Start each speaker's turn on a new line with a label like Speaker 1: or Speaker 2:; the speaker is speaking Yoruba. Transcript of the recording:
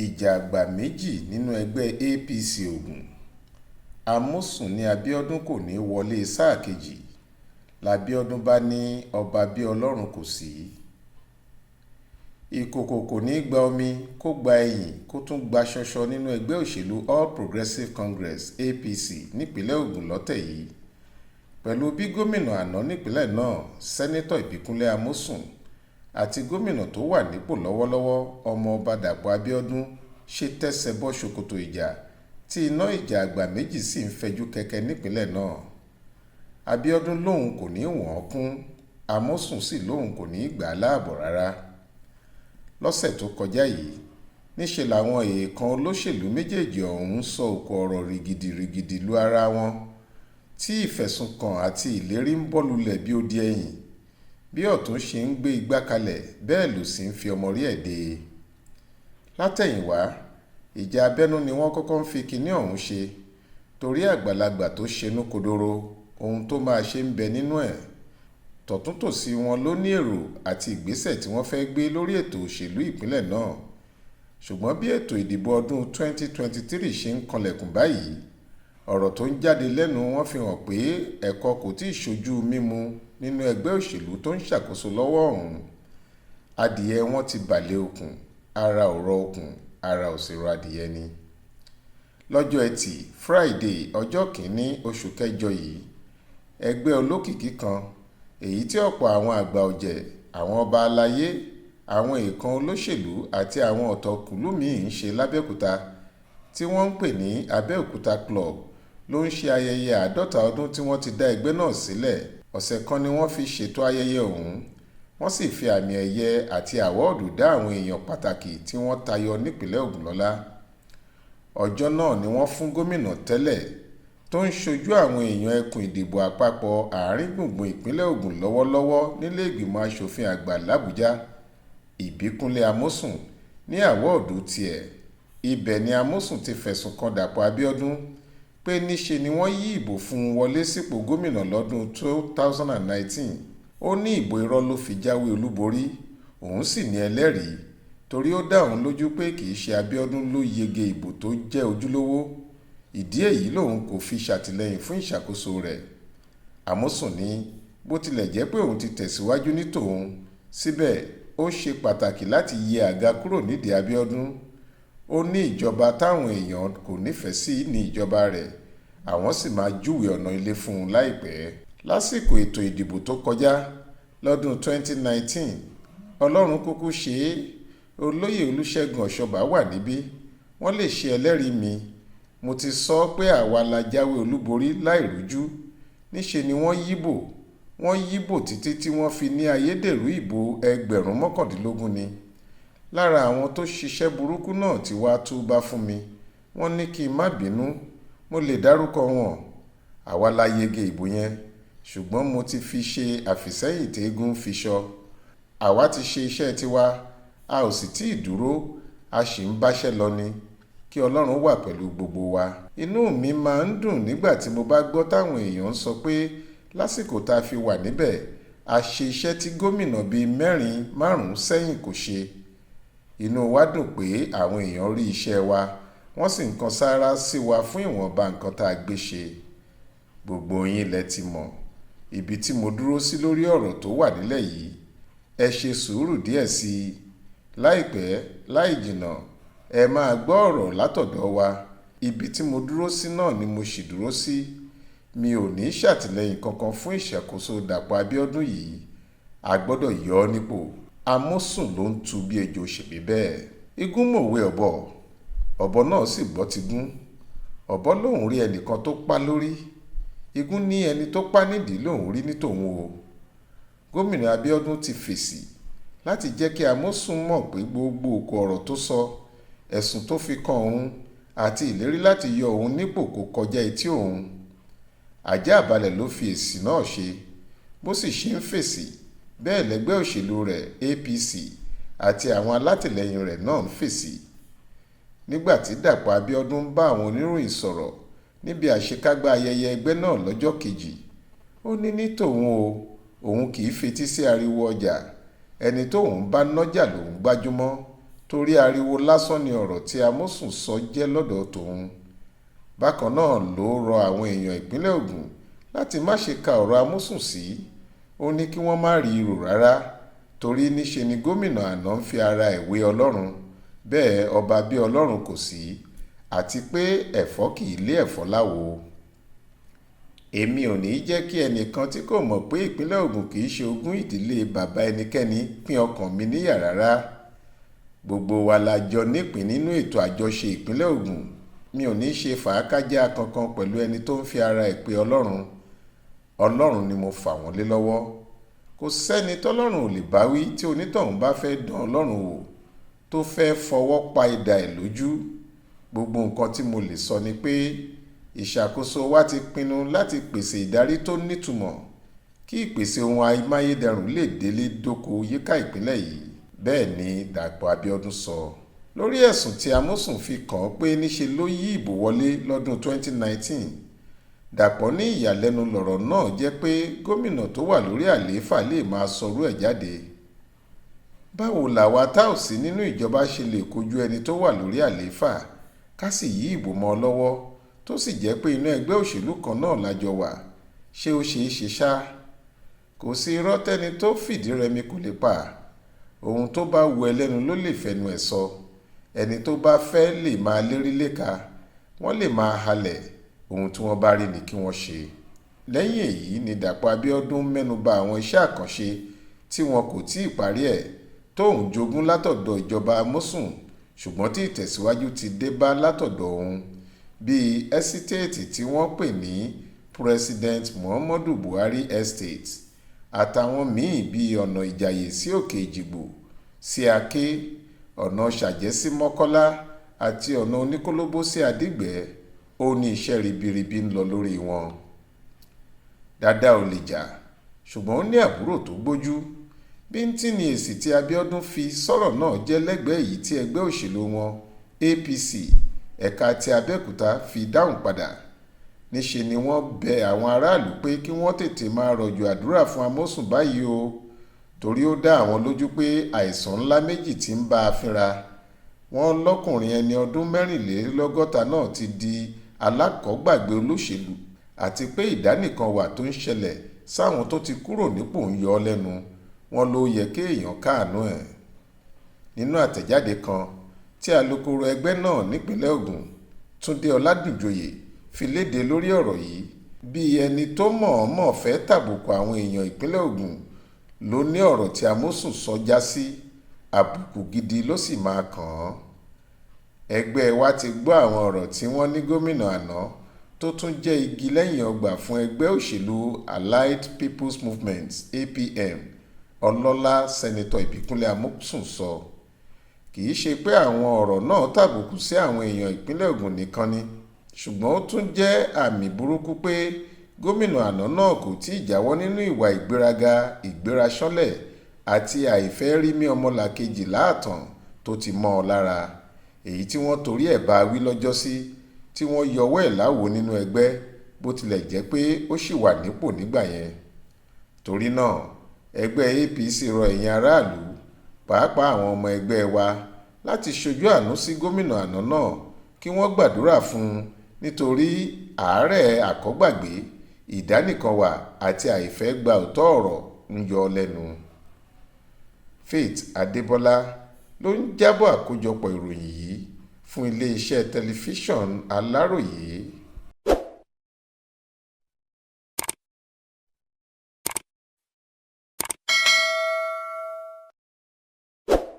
Speaker 1: ìjà àgbà méjì nínú ẹgbẹ́ APC Ogun. Amosun ní Abiọdun kò ní wọlé sáà kejì l'Abiọdun bá ní ọba bí Ọlọ́run kò sí. Ìkòkò kò ní gba omi kó gba ẹyìn kó tún gba ṣọṣọ nínú ẹgbẹ́ òṣèlú All Progressives Congress APC nípínlẹ̀ Ogun lọ́tẹ̀ yìí, pẹ̀lú bí gómìnà àná nípínlẹ̀ náà sẹ́nẹ́tọ̀ Ìbíkúnlé Amosun àti gómìnà tó wà nípò lọ́wọ́lọ́wọ́ ọmọọba Dàpọ̀ Abiọdun ṣe tẹsẹ̀ bọ́ ṣòkòtò ìjà tí iná ìjà àgbà méjì sì ń fẹjú kẹ̀kẹ́ nípínlẹ̀ náà. Abiọdun lòun kò ní wọ́n kún, Amosun sì lòun kò ní gbà á láàbọ̀ rárá. Lọ́sẹ̀ tó kọjá yìí níṣe làwọn èèkàn olóṣèlú méjèèjì ọ̀hún sọ òkò ọ̀rọ̀ rìgìdìrìgìdì lu ara wọn, tí ìfẹ̀sùnkàn àti ìlérí ń bọ́ lulẹ̀ bí ó di ẹ̀yìn. Bí ọ̀tún ṣe ń gbé igbá kalẹ̀ bẹ́ẹ̀ ló sì ń fi ọmọ rí ẹ̀ dé. Látẹ̀yìnwá ìjà abẹ́nú ni wọ́n kọ́kọ́ ń fi kinní ọ̀hún ṣe, torí àgbàlagbà tó ṣenú kodoro ohun tó máa ṣe ń bẹ nínú ẹ̀. Tọ̀túntòsì wọn ló ní èrò àti ìgbésẹ̀ tí wọ́n fẹ́ gbé lórí ètò òṣèlú ìpínlẹ̀ náà. Ṣùgbọ́n bí ètò ìdìbò ọdún 2023 ṣe ń kanlẹ̀kùn báyìí, ọ̀rọ̀ tó ń jáde lẹ́nu wọn fi hàn pé ẹ̀kọ kò tí ì ṣojú mímu nínú ẹgbẹ́ òṣèlú tó ń ṣàkóso lọ́wọ́ ọ̀hún. Adìẹ wọn ti bàlẹ̀ okùn, ara ò rọ okùn, ara ò sì rọ adìẹ ni. Lọ́jọ́ Ẹtì Friday ọjọ́ 1 oṣù kẹjọ yìí, ẹgbẹ́ olókìkí kan èyí tí ọ̀pọ̀ àwọn àgbà ọ̀jẹ̀, àwọn ọba aláyé, àwọn èèkàn olóṣèlú àti àwọn ọ̀tọ̀kùlú míì ń ṣe lábẹ́òkúta, tí wọ́n ń pè ní Abẹ́òkúta Club, ló ń ṣe ayẹyẹ 50 ọdún tí wọ́n ti dá ẹgbẹ́ náà sílẹ̀. Ọ̀sẹ̀ kan ni wọ́n fi ṣètò ayẹyẹ ọ̀hún, wọ́n sì fi àmì ẹ̀yẹ àti àwọ́ọ̀dù dá àwọn èèyàn pàtàkì tí wọ́n tayọ nípínlẹ̀ Ògùn lọ́lá. Ọjọ́ náà ni wọ́n fún gómìnà tẹ́lẹ̀ tó ń ṣojú àwọn èèyàn ẹkùn ìdìbò àpapọ̀ àárín gbùngbùn ìpínlẹ̀ Ògùn lọ́wọ́lọ́wọ́ nílé ìgbìmọ̀ asòfin àgbà l'Àbújá, Ìbíkúnlé Amosun, ní àwọ́ọ̀dù tiẹ̀. Ibẹ̀ ni Amosun ti fẹ̀sùn kan Dàpọ̀ Abiọdun pé níṣe ni wọ́n yí ìbò fún un wọlé sípò gómìnà lọ́dún 2019. Ó ní ìbò irọ́ ló fi jáwé olúborí, òun sì ní ẹlẹ́rìí, torí ó dá òun lójú pé kì í ṣe Abiọdun ló yege ìbò tó jẹ́ ojúlówó. Ìdí èyí lòun kò fi ṣàtìlẹ́yìn fún ìṣàkóso rẹ̀. Amosun ní bó tilẹ̀ jẹ́ pé òun ti tẹ̀síwájú ní tòun, síbẹ̀ ó ṣe pàtàkì láti yẹ àga kúrò nídìí Abiọdun. Ó ní ìjọba táwọn èèyàn kò nífẹ̀ẹ́ sí ní ìjọba rẹ̀, àwọn sì máa júwe ọ̀nà ilé fún un láìpẹ́. Lásìkò ètò ìdìbò tó kọjá lọ́dún 2019, Ọlọ́run kúkú ṣe é, olóyè Olúṣẹ́gun Ọ̀ṣọ́bà wà níbí, wọ́n lè ṣe ẹlẹ́rìí mi. Mo ti sọ pé àwa la jáwé olúborí láìrújú. Níṣe ni wọ́n yíbò títí tí wọ́n fi ní ayédèrú ìbò 19,000 ni. Lára àwọn tó ṣiṣẹ́ burúkú náà ti wá túbá fún mi, wọ́n ní kí n má bínú, mo lè dárúkọ wọn. Àwa la yege ìbò yẹn, ṣùgbọ́n mo ti fi ṣe àfìsẹ́yìn tẹ́gùn fi ṣọ. Àwa ti ṣe iṣẹ́ tiwa, a ò sì tí ì dúró, a sì ń báṣẹ́ lọ ni. Kí Ọlọ́run wà pẹ̀lú gbogbo wa. Inú mi máa ń dùn nígbà tí mo bá gbọ́ táwọn èèyàn ń sọ pé lásìkò tá a fi wà níbẹ̀, a ṣe iṣẹ́ tí gómìnà bíi 4-5 sẹ́yìn kò ṣe. Inú wa dùn pé àwọn èèyàn rí iṣẹ́ wa, wọ́n sì ń kan sáárá sí wa fún ìwọ̀nba nǹkan tá a gbé ṣe. Gbogbo yín lẹ ti mọ̀ ibi tí mo dúró sí lórí ọ̀rọ̀ tó wà nílẹ̀ yìí. Ẹ ṣe sùúrù díẹ̀ sí i. Láìpẹ́ láì jìnnà ẹ máa gbọ́ ọ̀rọ̀ látọ̀dọ̀ wa. Ibi tí mo dúró sí náà ni mo sì dúró sí. Mi ò ní ṣàtìlẹ́yìn kankan fún ìṣàkóso Dàpọ̀ Abiọdun yìí. A gbọ́dọ̀ yọ ọ́ nípò. Amosun ló ń tu bí ejò ṣèbí bẹ́ẹ̀. Igún mòwe ọ̀bọ náà sì gbọ́ ti gún. Ọ̀bọ lòun rí ẹnìkan tó pa lórí. Igún ní ẹni tó pa nídìí lòun rí ní tòun o. Gómìnà Abiọdun ti fèsì láti jẹ́ kí Amosun mọ̀ pé gbogbo òkò ọ̀rọ̀ tó sọ, ẹ̀sùn tó fi kan òun àti ìlérí láti yọ òun nípò kò kọjá etí òun. Àjààbalẹ̀ ló fi èsì náà ṣe. Bó sì ṣe ń fèsì, bẹ́ẹ̀ lẹ́gbẹ́ òṣèlú rẹ̀ APC àti àwọn alátìlẹyìn rẹ̀ náà ń fèsì. Nígbà tí Dàpọ̀ Abiọdun bá àwọn oníròyìn sọ̀rọ̀ níbi àṣekágbá ayẹyẹ ẹgbẹ́ náà lọ́jọ́ kejì, ó ní ní tòun o, òun kì í fetí sí ariwo ọjà, ẹni tóun bá nájà lòun gbájúmọ́, torí ariwo lásán ni ọ̀rọ̀ tí Amosun sọ jẹ́ lọ́dọ̀ tòun. Bákan náà ló rọ àwọn èèyàn ìpínlẹ̀ Ògùn láti má ṣe ka ọ̀rọ̀ Amosun sí. Ó ní kí wọ́n má rí i rò rárá torí níṣe ni gómìnà àná ń fi ara ẹ̀ wé Ọlọ́run, bẹ́ẹ̀ ọba bí Ọlọ́run kò sí, àti pé ẹ̀fọ́ kì í lé ẹ̀fọ́ láwo. Èmi ò ní jẹ́ kí ẹnìkan tí kò mọ̀ pé ìpínlẹ̀ Ògùn kì í ṣe ogún ìdílé bàbá ẹnikẹ́ni pín ọkàn mi níyà rárá. Gbogbo wa la jọ nípìn nínú ètò àjọṣe ìpínlẹ̀ Ògùn. Mi ò ní ṣe fàákájá kankan pẹ̀lú ẹni tó ń fi ara ẹ̀ pé Ọlọ́run. Ọlọ́run ni mo fà wọ́n lé lọ́wọ́. Kò sẹ́ni tọ́lọ́run ò lè bá wí tí onítọ̀hún bá fẹ́ dán Ọlọ́run wò, tó fẹ́ fọwọ́ pa idà ẹ̀ lójú. Gbogbo nǹkan tí mo lè sọ ni pé ìṣàkóso wa ti pinnu láti pèsè ìdarí tó nítumọ̀ kí ìpèsè ohun amáyédẹrùn lè délé dóko yíká ìpínlẹ̀ yìí. Bẹ́ẹ̀ ni Dàpọ̀ Abiọdun sọ. Lórí ẹ̀sùn tí Amosun fi kàn án pé níṣe ló yí ìbò wọlé lọ́dún 2019, Dàpọ̀ ní ìyàlẹ́nu lọ̀rọ̀ náà jẹ́ pé gómìnà tó wà lórí àlééfà lè máa sọrú ẹ̀ jáde. Báwo làwa tá ò sí nínú ìjọba ṣe lè kojú ẹni tó wà lórí àlééfà ká sì yí ìbò mọ́ ọ lọ́wọ́ tó sì jẹ́ pé inú ẹgbẹ́ òṣèlú kan náà lájọ wà? Ṣé ó ṣeé ṣe ṣá? Kò sí irọ́ tẹ́ni tó fìdí rẹmi kò lè pa. Ohun tó bá wu ẹlẹ́nu ló lè fẹnu ẹ̀ sọ. Ẹni tó bá fẹ́ lè máa lérí léka, wọ́n lè máa halẹ̀. Ohun tí wọ́n bá rí ni kí wọ́n ṣe. Lẹ́yìn èyí ni Dàpọ̀ Abiọdun mẹ́nuba àwọn iṣẹ́ àkànṣe tí wọn kò tí ì parí ẹ̀ tóun jogún látọ̀dọ̀ ìjọba Amosun ṣùgbọ́n tí ìtẹ̀síwájú ti dé bá látọ̀dọ̀ òun, bíi ẹ́sítéètì tí wọ́n pè ní President Muhammadu Buhari Estate àtàwọn míì bíi ọ̀nà Ìjàyè sí Òkè Ìjìgbò sí Aké, ọ̀nà Ṣàjẹ́ sí Mọ́kọ́lá àti ọ̀nà Oníkólóbó sí Adígbẹ́. Ó ní iṣẹ́ ribiribi ń lọ lórí wọn. Dáadáa ò lè jà, ṣùgbọ́n ó ní àbúrò tó gbójú. Bíntín ni èsì tí Abiọdun fi sọ̀rọ̀ náà jẹ́ lẹ́gbẹ̀ẹ́ èyí tí ẹgbẹ́ òṣèlú wọn APC ẹ̀ka ti Abẹ́òkúta fi dáhùn padà. Níṣe ni wọ́n bẹ àwọn aráàlú pé kí wọ́n tètè máa rọ̀jò àdúrà fún Amosun báyìí o, torí ó dá àwọn lójú pé àìsàn ńlá méjì tí ń bá a fínra. Wọ́n lọ́kùnrin ẹni ọdún 64 náà ti di alákọ̀ọ́gbàgbé olóṣèlú àti pé ìdánìkan wà tó ń ṣẹlẹ̀ sáwọn tó ti kúrò nípò ń yọ ọ́ lẹ́nu. Wọ́n ló yẹ kéèyàn káàánú ẹ̀. Nínú àtẹ̀jáde kan tí alukoro ẹgbẹ́ náà nípínlẹ̀ Ògùn, Túndé Ọládùnjoyè, fi léde lórí ọ̀rọ̀ yìí, bí ẹni tó mọ̀ọ́mọ̀ fẹ́ tàbùkù àwọn èèyàn ìpínlẹ̀ Ògùn ló ní ọ̀rọ̀ tí Amosun sọ já sí, àbùkù gidi ló sì máa kàn án. Ẹgbẹ́ wa ti gbọ́ àwọn ọ̀rọ̀ tí wọ́n ní gómìnà àná tó tún jẹ́ igi lẹ́yìn ọgbà fún ẹgbẹ́ òṣèlú Allied People's Movement APM ọlọ́lá sẹ́nitọ́ Ìbíkúnlẹ̀ Amosun sọ. Kì í ṣe pé àwọn ọ̀rọ̀ náà tàbùkù sí àwọn èèyàn ìpínlẹ̀ Ògùn nìkan ni, ṣùgbọ́n ó tún jẹ́ àmì burúkú pé gómìnà àná náà kò tí ì jáwọ́ nínú ìwà ìgbéraga, ìgbéraṣánlẹ̀ àti àìfẹ́ rí mí ọmọlàkejì láàtàn tó ti mọ́ ọ lára, èyí tí wọ́n torí ẹ̀ bá wí lọ́jọ́sí tí wọ́n yọwọ́ ẹ̀ láwo nínú ẹgbẹ́ bó tilẹ̀ jẹ́ pé ó ṣì wà nípò nígbà yẹn. Torí náà ẹgbẹ́ APC rọ ẹ̀yin aráàlú, pàápàá àwọn ọmọ ẹgbẹ́ wa, láti ṣojú àánú sí gómìnà àná náà kí wọ́n gbàdúrà fún un nítorí àárẹ̀ àkọ́gbàgbé, ìdánìkanwà àti àìfẹ́ gba òótọ́ ọ̀rọ̀ ń yọ lẹ́nu. Faith Adébọ́lá ló ń jábọ̀ àkójọpọ̀ ìròyìn yìí fún iléeṣẹ́ tẹlifíṣọ̀n Aláròyé.